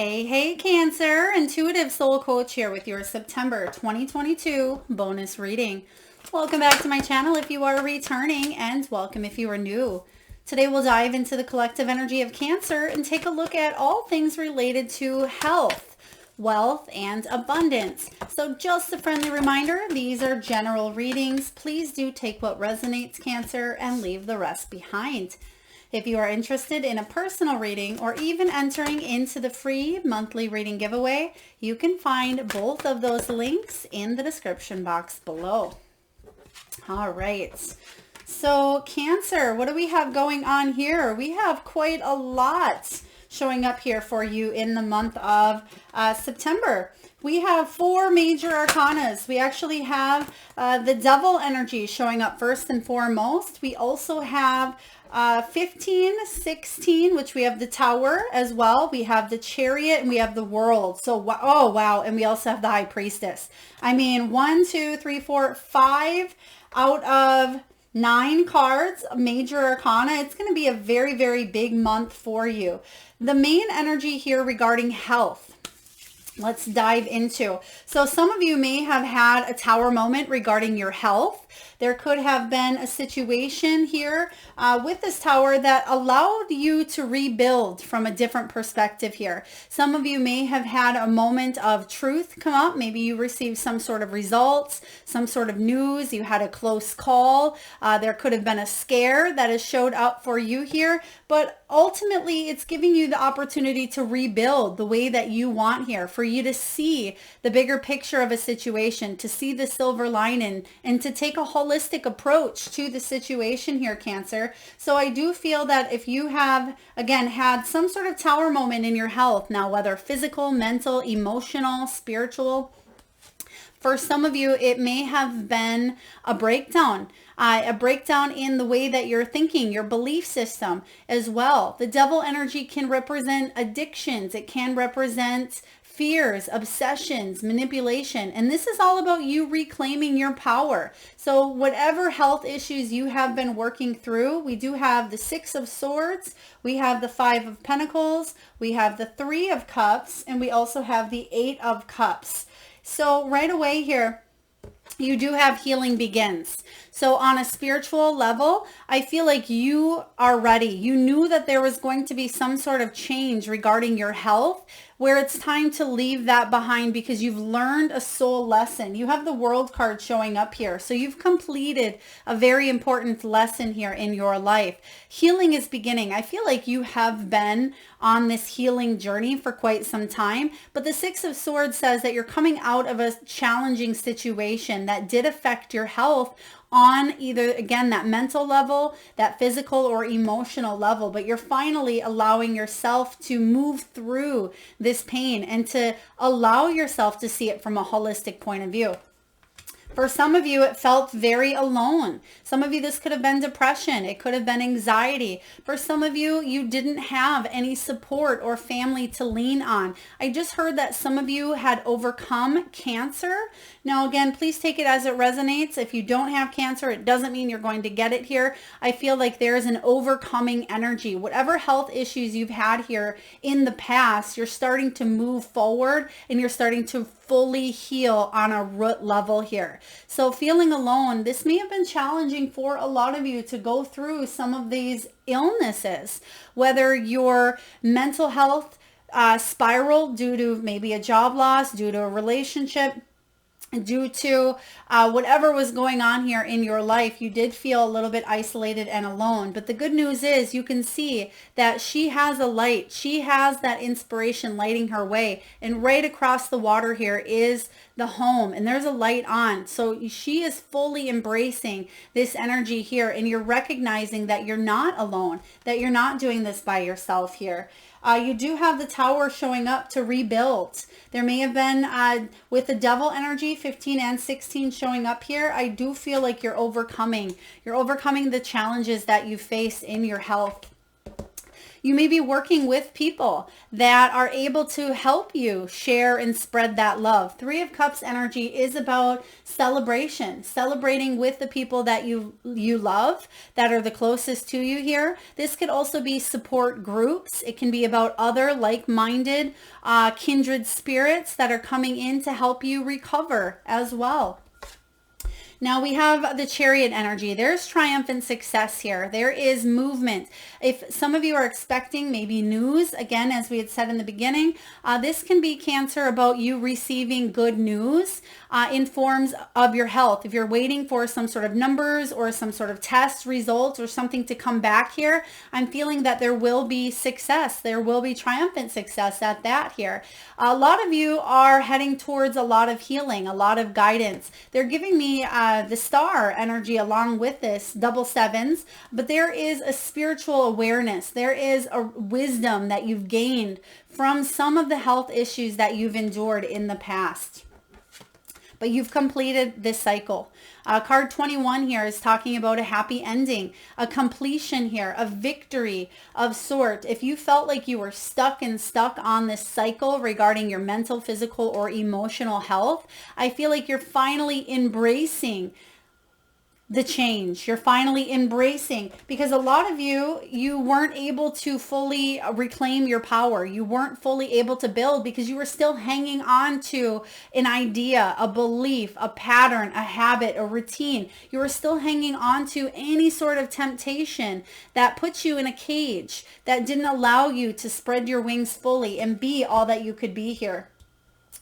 Hey, Cancer, Intuitive Soul Coach here with your September 2022 bonus reading. Welcome back to my channel if you are returning, and welcome if you are new. Today we'll dive into the collective energy of Cancer and take a look at all things related to health, wealth, and abundance. So just a friendly reminder, these are general readings. Please do take what resonates, Cancer, and leave the rest behind. If you are interested in a personal reading or even entering into the free monthly reading giveaway, you can find both of those links in the description box below. All right. So Cancer, what do we have going on here? We have quite a lot showing up here for you in the month of September. We have 4 major arcanas. We actually have the Devil energy showing up first and foremost. We also have 15, 16, which we have the Tower as well. We have the Chariot and we have the World. So, oh, wow. And we also have the High Priestess. I mean, 1, 2, 3, 4, 5 out of 9 cards, major arcana. It's going to be a very, very big month for you. The main energy here regarding health, let's dive into. So some of you may have had a Tower moment regarding your health. There could have been a situation here with this Tower that allowed you to rebuild from a different perspective here. Some of you may have had a moment of truth come up. Maybe you received some sort of results, some sort of news. You had a close call. There could have been a scare that has showed up for you here. But ultimately, it's giving you the opportunity to rebuild the way that you want here, for you to see the bigger picture of a situation, to see the silver lining, and to take a holistic approach to the situation here, Cancer. So I do feel that if you have, again, had some sort of Tower moment in your health, now whether physical, mental, emotional, spiritual, for some of you, it may have been a breakdown in the way that you're thinking, your belief system as well. The Devil energy can represent addictions. It can represent fears, obsessions, manipulation. And this is all about you reclaiming your power. So whatever health issues you have been working through, we do have the 6 of Swords, we have the 5 of Pentacles, we have the 3 of Cups, and we also have the 8 of Cups. So right away here, you do have healing begins. So on a spiritual level, I feel like you are ready. You knew that there was going to be some sort of change regarding your health, where it's time to leave that behind because you've learned a soul lesson. You have the World card showing up here. So you've completed a very important lesson here in your life. Healing is beginning. I feel like you have been on this healing journey for quite some time, but the 6 of Swords says that you're coming out of a challenging situation that did affect your health on either, again, that mental level, that physical or emotional level, but you're finally allowing yourself to move through this pain and to allow yourself to see it from a holistic point of view. For some of you, it felt very alone. Some of you, this could have been depression. It could have been anxiety. For some of you, you didn't have any support or family to lean on. I just heard that some of you had overcome cancer. Now, again, please take it as it resonates. If you don't have cancer, it doesn't mean you're going to get it here. I feel like there is an overcoming energy. Whatever health issues you've had here in the past, you're starting to move forward and you're starting to fully heal on a root level here. So feeling alone, this may have been challenging for a lot of you to go through some of these illnesses, whether your mental health spiraled due to maybe a job loss, due to a relationship, due to whatever was going on here in your life. You did feel a little bit isolated and alone. But the good news is you can see that she has a light. She has that inspiration lighting her way. And right across the water here is the home. And there's a light on. So she is fully embracing this energy here. And you're recognizing that you're not alone, that you're not doing this by yourself here. You do have the Tower showing up to rebuild. There may have been, with the Devil energy, 15 and 16 showing up here, I do feel like you're overcoming. You're overcoming the challenges that you face in your health. You may be working with people that are able to help you share and spread that love. Three of Cups energy is about celebration, celebrating with the people that you love, that are the closest to you here. This could also be support groups. It can be about other like-minded, kindred spirits that are coming in to help you recover as well. Now we have the Chariot energy. There's triumphant success here. There is movement. If some of you are expecting maybe news, again, as we had said in the beginning, this can be Cancer about you receiving good news in forms of your health. If you're waiting for some sort of numbers or some sort of test results or something to come back here, I'm feeling that there will be success. There will be triumphant success at that here. A lot of you are heading towards a lot of healing, a lot of guidance. They're giving me the star energy along with this, double sevens, but there is a spiritual awareness. There is a wisdom that you've gained from some of the health issues that you've endured in the past. But you've completed this cycle. Card 21 here is talking about a happy ending, a completion here, a victory of sort. If you felt like you were stuck on this cycle regarding your mental, physical, or emotional health, I feel like you're finally embracing the change. You're finally embracing, because a lot of you weren't able to fully reclaim your power. You weren't fully able to build because you were still hanging on to an idea, a belief, a pattern, a habit, a routine. You were still hanging on to any sort of temptation that puts you in a cage, that didn't allow you to spread your wings fully and be all that you could be here.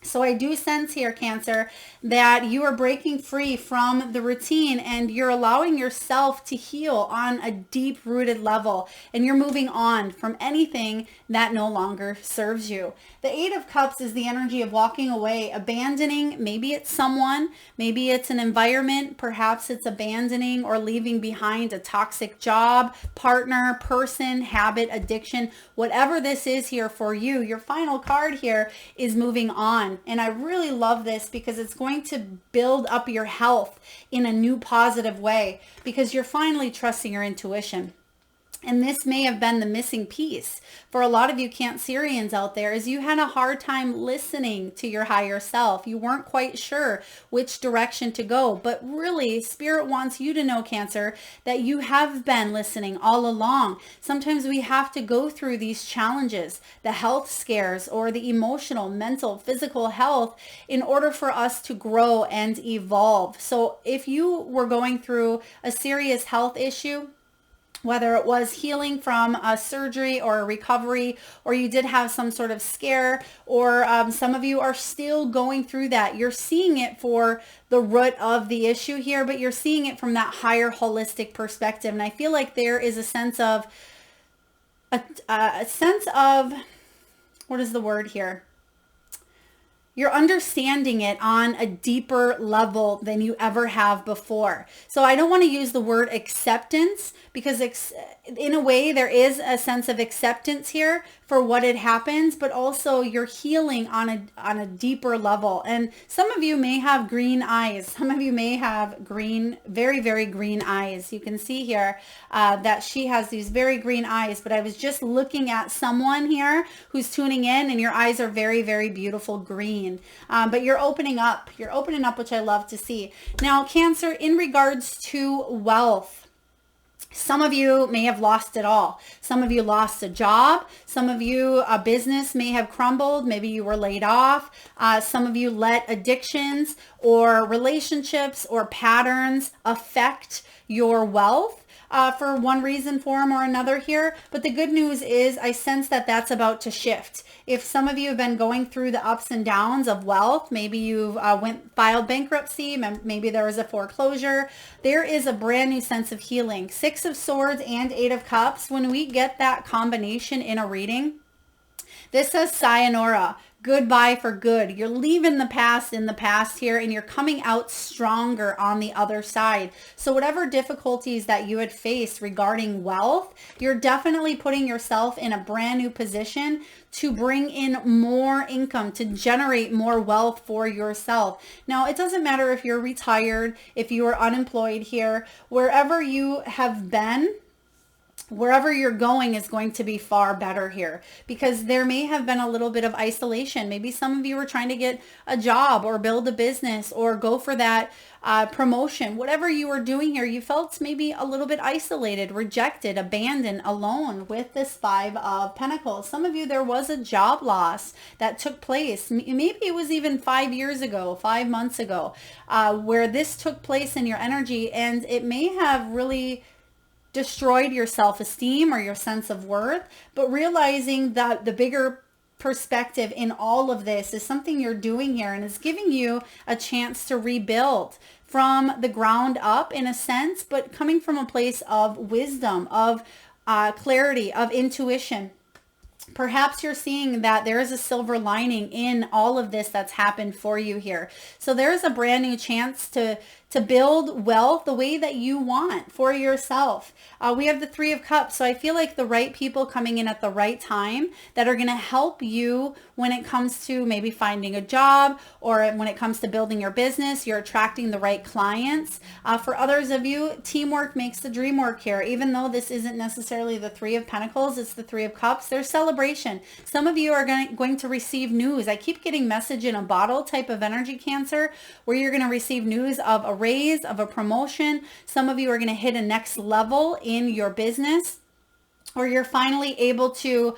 So I do sense here, Cancer, that you are breaking free from the routine and you're allowing yourself to heal on a deep-rooted level, and you're moving on from anything that no longer serves you. The Eight of Cups is the energy of walking away, abandoning. Maybe it's someone, maybe it's an environment, perhaps it's abandoning or leaving behind a toxic job, partner, person, habit, addiction, whatever this is here for you. Your final card here is moving on. And I really love this because it's going to build up your health in a new positive way, because you're finally trusting your intuition. And this may have been the missing piece for a lot of you Cancerians out there, is you had a hard time listening to your higher self. You weren't quite sure which direction to go, but really Spirit wants you to know, Cancer, that you have been listening all along. Sometimes we have to go through these challenges, the health scares or the emotional, mental, physical health, in order for us to grow and evolve. So if you were going through a serious health issue, whether it was healing from a surgery or a recovery, or you did have some sort of scare, or some of you are still going through that. You're seeing it for the root of the issue here, but you're seeing it from that higher holistic perspective. And I feel like there is a sense of, what is the word here? You're understanding it on a deeper level than you ever have before. So I don't want to use the word acceptance, because in a way there is a sense of acceptance here for what had happened, but also you're healing on a deeper level. And some of you may have green eyes. Some of you may have green, very, very green eyes. You can see here that she has these very green eyes, but I was just looking at someone here who's tuning in, and your eyes are very, very beautiful green. But you're opening up, which I love to see. Now, Cancer, in regards to wealth, some of you may have lost it all. Some of you lost a job. Some of you, a business may have crumbled. Maybe you were laid off. Some of you let addictions or relationships or patterns affect your wealth for one reason, form, or another here. But the good news is I sense that that's about to shift. If some of you have been going through the ups and downs of wealth, maybe you've filed bankruptcy, maybe there was a foreclosure, there is a brand new sense of healing. Six of Swords and Eight of Cups, when we get that combination in a reading, this says sayonara, goodbye for good. You're leaving the past in the past here, and you're coming out stronger on the other side. So whatever difficulties that you had faced regarding wealth, you're definitely putting yourself in a brand new position to bring in more income, to generate more wealth for yourself. Now, it doesn't matter if you're retired, if you are unemployed here, wherever you have been, wherever you're going is going to be far better here, because there may have been a little bit of isolation. Maybe some of you were trying to get a job or build a business or go for that promotion. Whatever you were doing here, you felt maybe a little bit isolated, rejected, abandoned, alone with this Five of Pentacles. Some of you, there was a job loss that took place. Maybe it was even 5 years ago, 5 months ago, where this took place in your energy, and it may have really destroyed your self-esteem or your sense of worth. But realizing that the bigger perspective in all of this is something you're doing here, and is giving you a chance to rebuild from the ground up in a sense, but coming from a place of wisdom, of clarity, of intuition. Perhaps you're seeing that there is a silver lining in all of this that's happened for you here. So there's a brand new chance to build wealth the way that you want for yourself. We have the Three of Cups. So I feel like the right people coming in at the right time that are going to help you when it comes to maybe finding a job, or when it comes to building your business. You're attracting the right clients. For others of you, teamwork makes the dream work here. Even though this isn't necessarily the Three of Pentacles, it's the Three of Cups. There's celebration. Some of you are going to receive news. I keep getting message in a bottle type of energy, Cancer, where you're going to receive news of a raise, of a promotion. Some of you are going to hit a next level in your business, or you're finally able to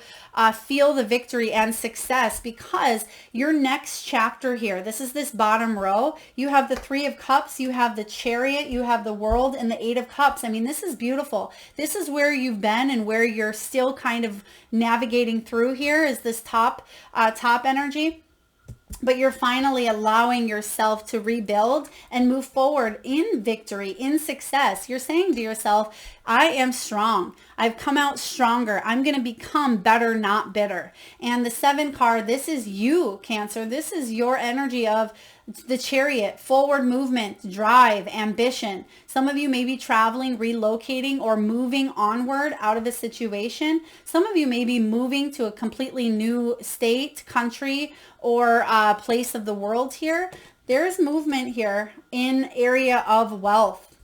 feel the victory and success, because your next chapter here, this is this bottom row, you have the Three of Cups, you have the Chariot, you have the World, and the Eight of Cups. I mean, this is beautiful. This is where you've been and where you're still kind of navigating through here, is this top energy. But you're finally allowing yourself to rebuild and move forward in victory, in success. You're saying to yourself, I am strong. I've come out stronger. I'm going to become better, not bitter. And the 7 card, this is you, Cancer. This is your energy of the Chariot, forward movement, drive, ambition. Some of you may be traveling, relocating, or moving onward out of a situation. Some of you may be moving to a completely new state, country, or place of the world here. There's movement here in area of wealth.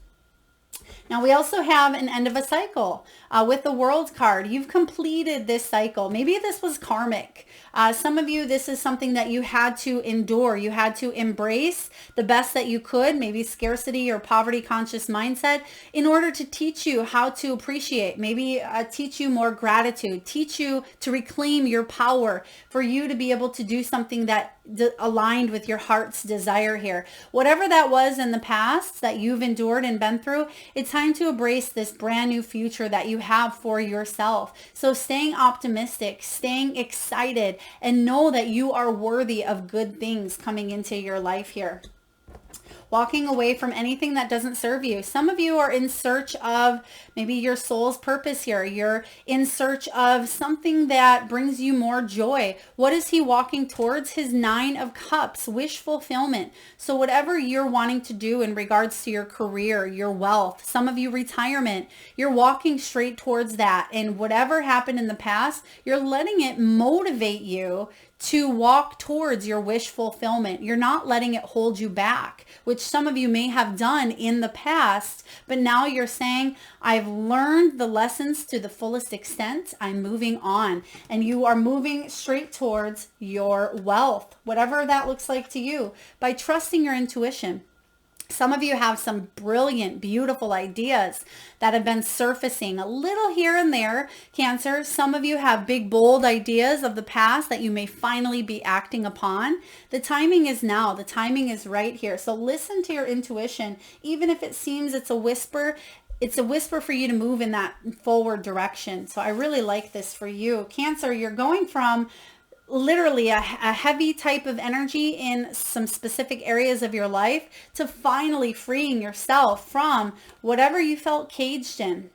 Now we also have an end of a cycle with the World card. You've completed this cycle. Maybe this was karmic. Some of you, this is something that you had to endure. You had to embrace the best that you could, maybe scarcity or poverty conscious mindset, in order to teach you how to appreciate, maybe teach you more gratitude, teach you to reclaim your power, for you to be able to do something that aligned with your heart's desire here. Whatever that was in the past that you've endured and been through, it's time to embrace this brand new future that you have for yourself. So staying optimistic, staying excited, and know that you are worthy of good things coming into your life here. Walking away from anything that doesn't serve you. Some of you are in search of maybe your soul's purpose here. You're in search of something that brings you more joy. What is he walking towards? His 9 of Cups, wish fulfillment. So whatever you're wanting to do in regards to your career, your wealth, some of you retirement, you're walking straight towards that. And whatever happened in the past, you're letting it motivate you to walk towards your wish fulfillment. You're not letting it hold you back, which some of you may have done in the past, but now you're saying, I've learned the lessons to the fullest extent. I'm moving on. And you are moving straight towards your wealth, whatever that looks like to you, by trusting your intuition. Some of you have some brilliant, beautiful ideas that have been surfacing a little here and there, Cancer. Some of you have big, bold ideas of the past that you may finally be acting upon. The timing is now. The timing is right here. So listen to your intuition. Even if it seems it's a whisper for you to move in that forward direction. So I really like this for you. Cancer, you're going from literally a heavy type of energy in some specific areas of your life to finally freeing yourself from whatever you felt caged in.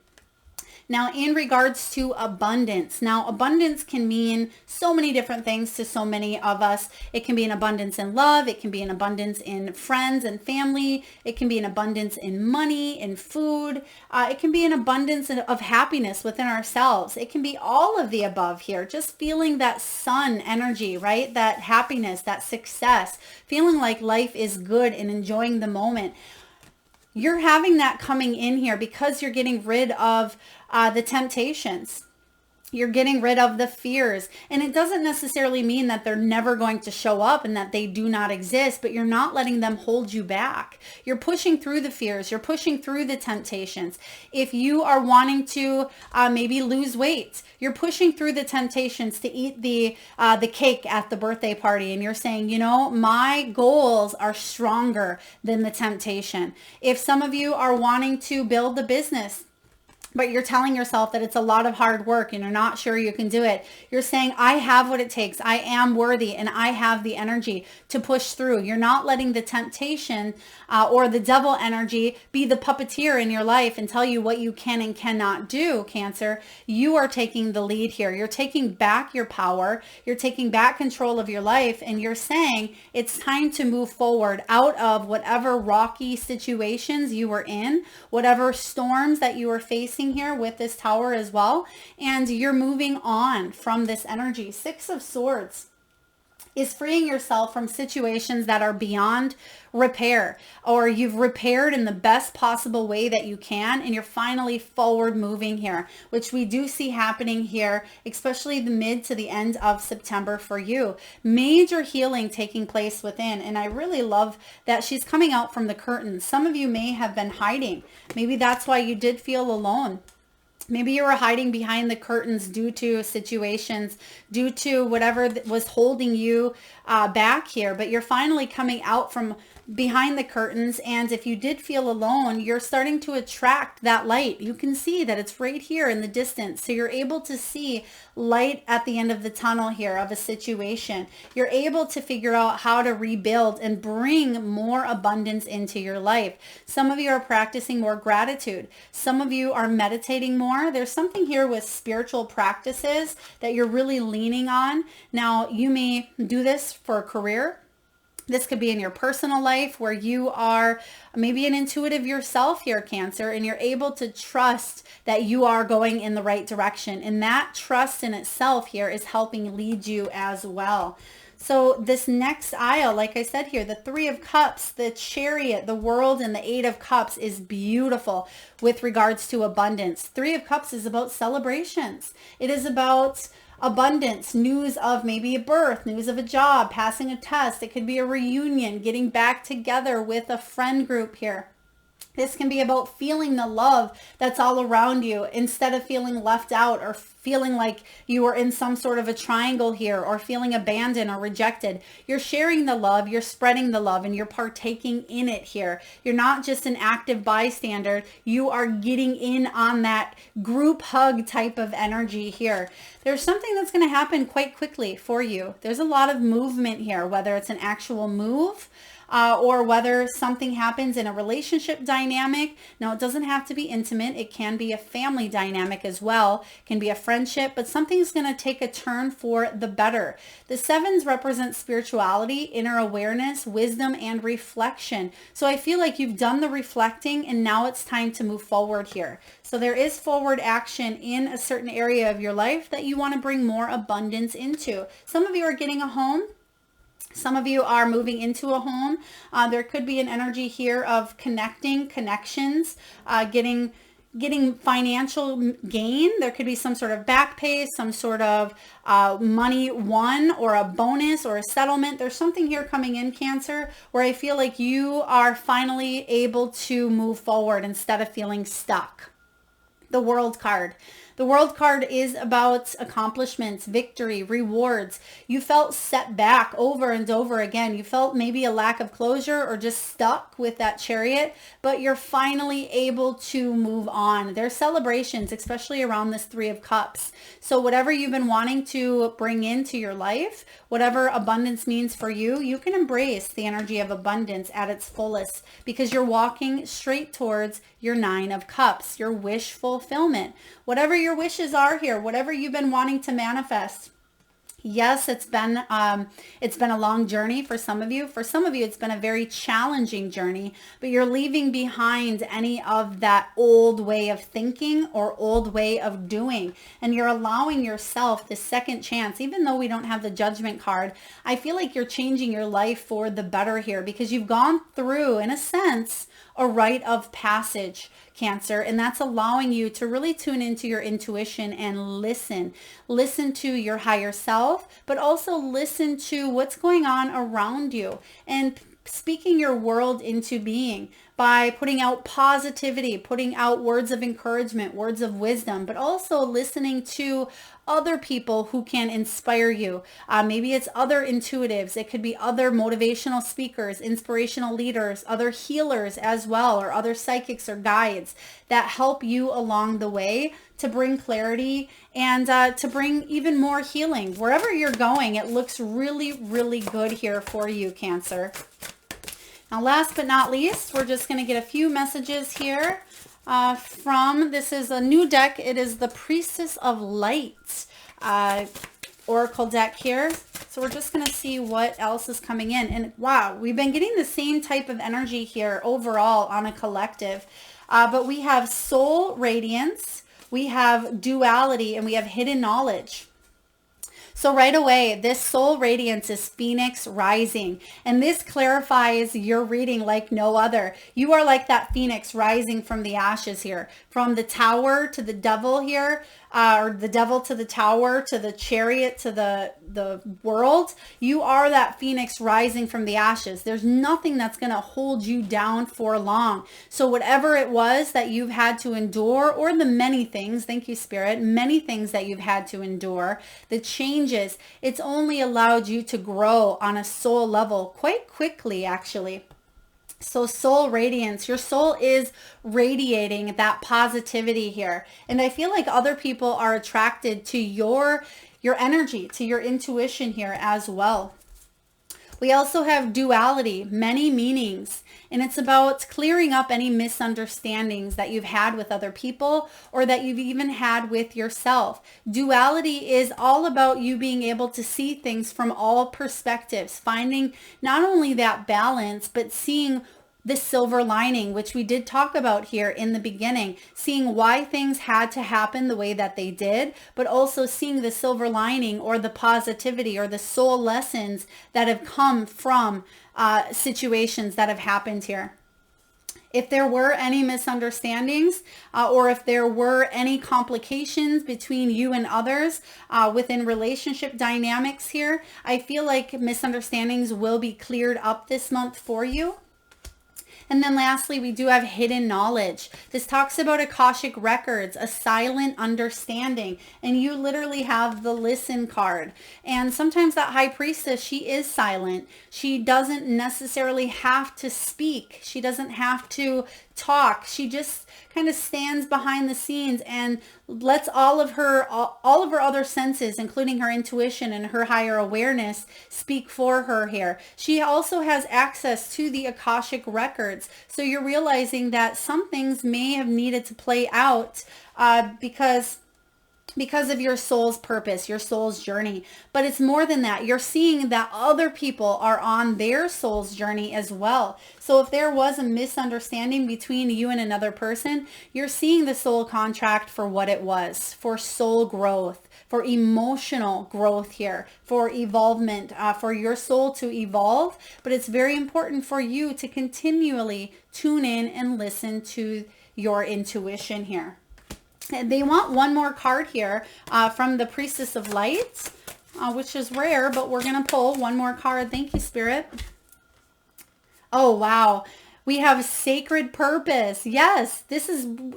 Now, in regards to abundance, now abundance can mean so many different things to so many of us. It can be an abundance in love. It can be an abundance in friends and family. It can be an abundance in money, in food. It can be an abundance of happiness within ourselves. It can be all of the above here. Just feeling that sun energy, right? That happiness, that success, feeling like life is good and enjoying the moment. You're having that coming in here because you're getting rid of the temptations. You're getting rid of the fears. And it doesn't necessarily mean that they're never going to show up and that they do not exist, but you're not letting them hold you back. You're pushing through the fears. You're pushing through the temptations. If you are wanting to maybe lose weight, you're pushing through the temptations to eat the cake at the birthday party. And you're saying, you know, my goals are stronger than the temptation. If some of you are wanting to build the business, but you're telling yourself that it's a lot of hard work and you're not sure you can do it, you're saying, I have what it takes. I am worthy and I have the energy to push through. You're not letting the temptation or the devil energy be the puppeteer in your life and tell you what you can and cannot do, Cancer. You are taking the lead here. You're taking back your power. You're taking back control of your life, and you're saying it's time to move forward out of whatever rocky situations you were in, whatever storms that you were facing here with this Tower as well, and you're moving on from this energy. Six of Swords is freeing yourself from situations that are beyond repair, or you've repaired in the best possible way that you can, and you're finally forward moving here, which we do see happening here, especially the mid to the end of September for you. Major healing taking place within, and I really love that she's coming out from the curtains. Some of you may have been hiding. Maybe that's why you did feel alone. Maybe you were hiding behind the curtains due to situations, due to whatever was holding you back here, but you're finally coming out from behind the curtains. And if you did feel alone, you're starting to attract that light. You can see that it's right here in the distance. So you're able to see light at the end of the tunnel here of a situation. You're able to figure out how to rebuild and bring more abundance into your life. Some of you are practicing more gratitude. Some of you are meditating more. There's something here with spiritual practices that you're really leaning on. Now, you may do this for a career. This could be in your personal life where you are maybe an intuitive yourself here, Cancer, and you're able to trust that you are going in the right direction. And that trust in itself here is helping lead you as well. So this next aisle, like I said here, the Three of Cups, the Chariot, the World, and the Eight of Cups is beautiful with regards to abundance. Three of Cups is about celebrations. It is about abundance, news of maybe a birth, news of a job, passing a test. It could be a reunion, getting back together with a friend group here. This can be about feeling the love that's all around you instead of feeling left out or feeling like you are in some sort of a triangle here or feeling abandoned or rejected. You're sharing the love, you're spreading the love, and you're partaking in it here. You're not just an active bystander. You are getting in on that group hug type of energy here. There's something that's going to happen quite quickly for you. There's a lot of movement here, whether it's an actual move, or whether something happens in a relationship dynamic. Now, it doesn't have to be intimate. It can be a family dynamic as well. It can be a friendship, but something's going to take a turn for the better. The sevens represent spirituality, inner awareness, wisdom, and reflection. So I feel like you've done the reflecting and now it's time to move forward here. So there is forward action in a certain area of your life that you want to bring more abundance into. Some of you are getting a home. Some of you are moving into a home. There could be an energy here of connections, getting financial gain. There could be some sort of back pay, some sort of money won or a bonus or a settlement. There's something here coming in, Cancer, where I feel like you are finally able to move forward instead of feeling stuck. The World card. The World card is about accomplishments, victory, rewards. You felt set back over and over again. You felt maybe a lack of closure or just stuck with that Chariot, but you're finally able to move on. There's celebrations, especially around this Three of Cups. So whatever you've been wanting to bring into your life, whatever abundance means for you, you can embrace the energy of abundance at its fullest because you're walking straight towards your Nine of Cups, your wish fulfillment. Whatever your wishes are here, whatever you've been wanting to manifest. Yes, it's been a long journey for some of you. For some of you, it's been a very challenging journey, but you're leaving behind any of that old way of thinking or old way of doing, and you're allowing yourself the second chance. Even though we don't have the Judgment card, I feel like you're changing your life for the better here because you've gone through, in a sense, a a rite of passage, Cancer, and that's allowing you to really tune into your intuition and listen to your higher self, but also listen to what's going on around you and speaking your world into being by putting out positivity, putting out words of encouragement, words of wisdom, but also listening to other people who can inspire you. Maybe it's other intuitives. It could be other motivational speakers, inspirational leaders, other healers as well, or other psychics or guides that help you along the way to bring clarity and to bring even more healing. Wherever you're going, it looks really, really good here for you, Cancer. Now, last but not least, we're just going to get a few messages here this is a new deck. It is the Priestess of Light Oracle deck here. So we're just going to see what else is coming in. And wow, we've been getting the same type of energy here overall on a collective. But we have soul radiance, we have duality, and we have hidden knowledge. So right away, this soul radiance is Phoenix rising, and this clarifies your reading like no other. You are like that Phoenix rising from the ashes here, from the tower to the devil here, or the devil to the tower, to the chariot, to the world. You are that Phoenix rising from the ashes. There's nothing that's going to hold you down for long. So whatever it was that you've had to endure, or the many things, thank you, Spirit, many things that you've had to endure, the changes, it's only allowed you to grow on a soul level quite quickly, actually. So soul radiance, your soul is radiating that positivity here. And I feel like other people are attracted to your energy, to your intuition here as well. We also have duality, many meanings, and it's about clearing up any misunderstandings that you've had with other people or that you've even had with yourself. Duality is all about you being able to see things from all perspectives, finding not only that balance, but seeing the silver lining, which we did talk about here in the beginning, seeing why things had to happen the way that they did, but also seeing the silver lining or the positivity or the soul lessons that have come from situations that have happened here. If there were any misunderstandings or if there were any complications between you and others within relationship dynamics here, I feel like misunderstandings will be cleared up this month for you. And then lastly, we do have hidden knowledge. This talks about Akashic records, a silent understanding, and you literally have the listen card. And sometimes that high priestess, she is silent. She doesn't necessarily have to speak. She doesn't have to talk. She just kind of stands behind the scenes and lets all of her other senses, including her intuition and her higher awareness, speak for her here. She also has access to the Akashic records. So you're realizing that some things may have needed to play out because of your soul's purpose, your soul's journey. But it's more than that. You're seeing that other people are on their soul's journey as well. So if there was a misunderstanding between you and another person, you're seeing the soul contract for what it was, for soul growth, for emotional growth here, for evolvement, for your soul to evolve. But it's very important for you to continually tune in and listen to your intuition here. They want one more card here from the Priestess of Light, which is rare, but we're going to pull one more card. Thank you, Spirit. Oh, wow. We have sacred purpose. Yes,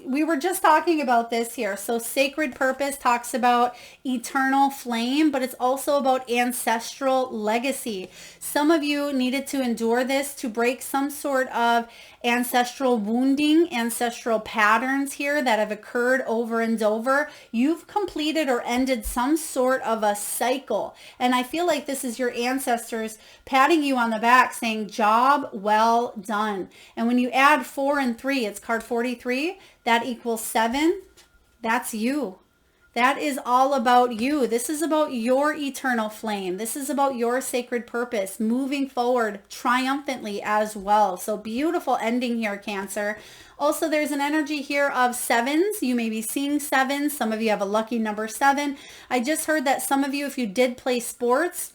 we were just talking about this here. So sacred purpose talks about eternal flame, but it's also about ancestral legacy. Some of you needed to endure this to break some sort of ancestral wounding, ancestral patterns here that have occurred over and over. You've completed or ended some sort of a cycle. And I feel like this is your ancestors patting you on the back saying, job well done. And when you add 4 and 3, it's card 43, that equals 7. That's you. That is all about you. This is about your eternal flame. This is about your sacred purpose, moving forward triumphantly as well. So beautiful ending here, Cancer. Also, there's an energy here of 7s. You may be seeing 7s. Some of you have a lucky number 7. I just heard that some of you, if you did play sports,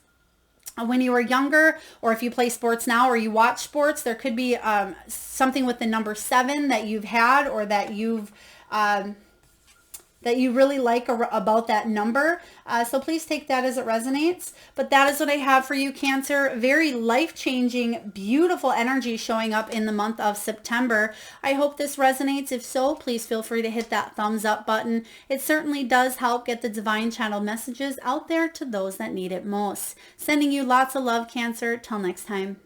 when you were younger, or if you play sports now or you watch sports, there could be something with the number 7 that you've had, or that you've that you really like about that number. So please take that as it resonates. But that is what I have for you, Cancer. Very life-changing, beautiful energy showing up in the month of September. I hope this resonates. If so, please feel free to hit that thumbs up button. It certainly does help get the divine channel messages out there to those that need it most. Sending you lots of love, Cancer. Till next time.